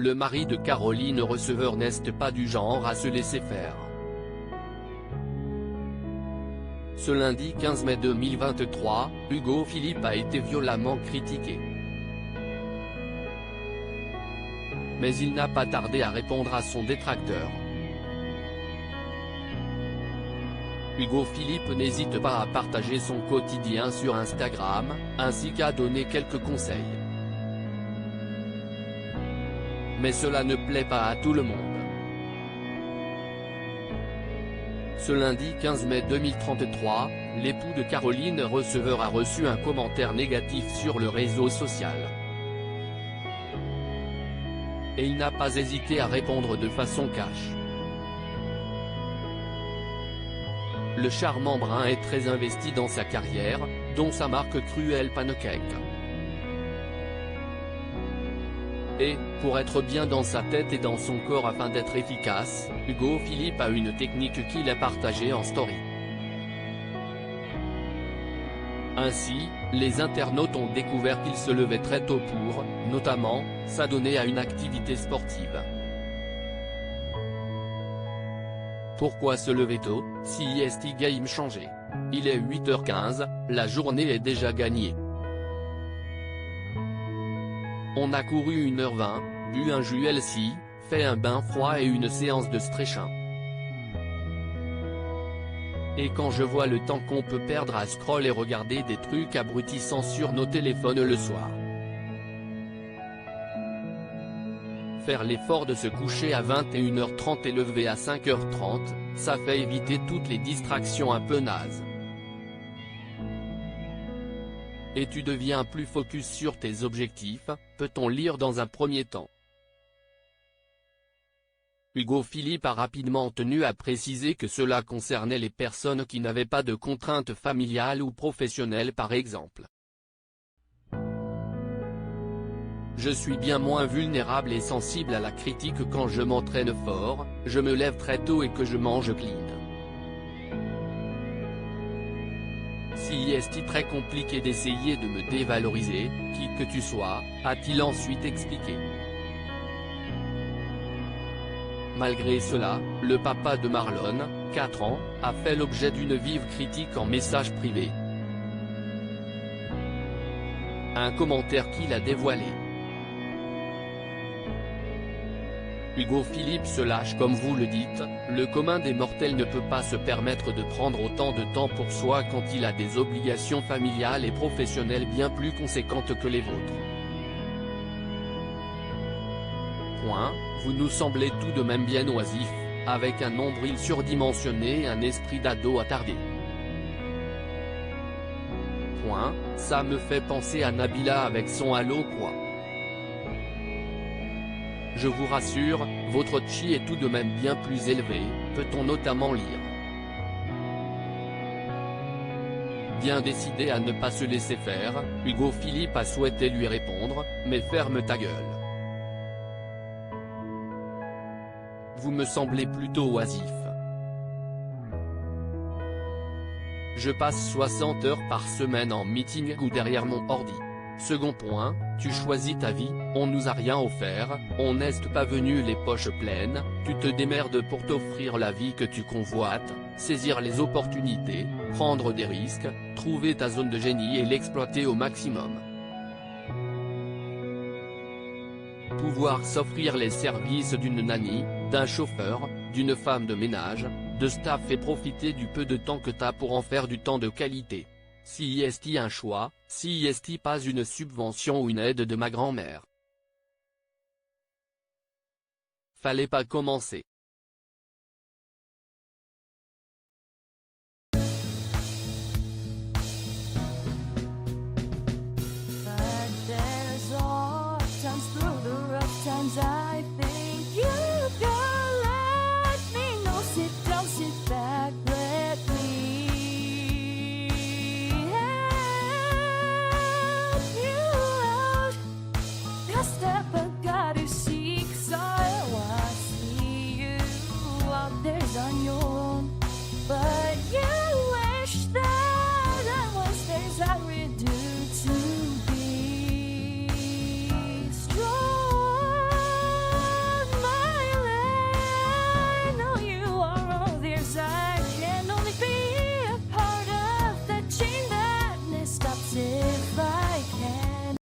le mari de Caroline Receveur n'est pas du genre à se laisser faire. Ce lundi 15 mai 2023, Hugo Philippe a été violemment critiqué. Mais il n'a pas tardé à répondre à son détracteur. Hugo Philippe n'hésite pas à partager son quotidien sur Instagram, ainsi qu'à donner quelques conseils. Mais cela ne plaît pas à tout le monde. Ce lundi 15 mai 2033, l'époux de Caroline Receveur a reçu un commentaire négatif sur le réseau social. Et il n'a pas hésité à répondre de façon cash. Le charmant brun est très investi dans sa carrière, dont sa marque Cruel Pancake. Et, pour être bien dans sa tête et dans son corps afin d'être efficace, Hugo Philippe a une technique qu'il a partagée en story. Ainsi, les internautes ont découvert qu'il se levait très tôt pour, notamment, s'adonner à une activité sportive. Pourquoi se lever tôt, si est game changé? Il est 8h15, la journée est déjà gagnée. On a couru 1h20, bu un jus healthy, fait un bain froid et une séance de stretching. Et quand je vois le temps qu'on peut perdre à scroll et regarder des trucs abrutissants sur nos téléphones le soir. Faire l'effort de se coucher à 21h30 et lever à 5h30, ça fait éviter toutes les distractions un peu nazes. Et tu deviens plus focus sur tes objectifs, peut-on lire dans un premier temps. Hugo Philippe a rapidement tenu à préciser que cela concernait les personnes qui n'avaient pas de contraintes familiales ou professionnelles par exemple. Je suis bien moins vulnérable et sensible à la critique quand je m'entraîne fort, je me lève très tôt et que je mange clean. Si est très compliqué d'essayer de me dévaloriser, qui que tu sois, a-t-il ensuite expliqué. Malgré cela, le papa de Marlon, 4 ans, a fait l'objet d'une vive critique en message privé. Un commentaire qu'il a dévoilé. Hugo Philippe se lâche comme vous le dites, le commun des mortels ne peut pas se permettre de prendre autant de temps pour soi quand il a des obligations familiales et professionnelles bien plus conséquentes que les vôtres. Vous nous semblez tout de même bien oisif, avec un nombril surdimensionné et un esprit d'ado attardé. Ça me fait penser à Nabila avec son halo quoi. Je vous rassure, votre chi est tout de même bien plus élevé, peut-on notamment lire. Bien décidé à ne pas se laisser faire, Hugo Philippe a souhaité lui répondre, mais ferme ta gueule. Vous me semblez plutôt oisif. Je passe 60 heures par semaine en meeting ou derrière mon ordi. Second point, tu choisis ta vie, on nous a rien offert, on n'est pas venu les poches pleines, tu te démerdes pour t'offrir la vie que tu convoites, saisir les opportunités, prendre des risques, trouver ta zone de génie et l'exploiter au maximum. Pouvoir s'offrir les services d'une nanny, d'un chauffeur, d'une femme de ménage, de staff et profiter du peu de temps que t'as pour en faire du temps de qualité. Si est un choix, si est pas une subvention ou une aide de ma grand-mère. Fallait pas commencer.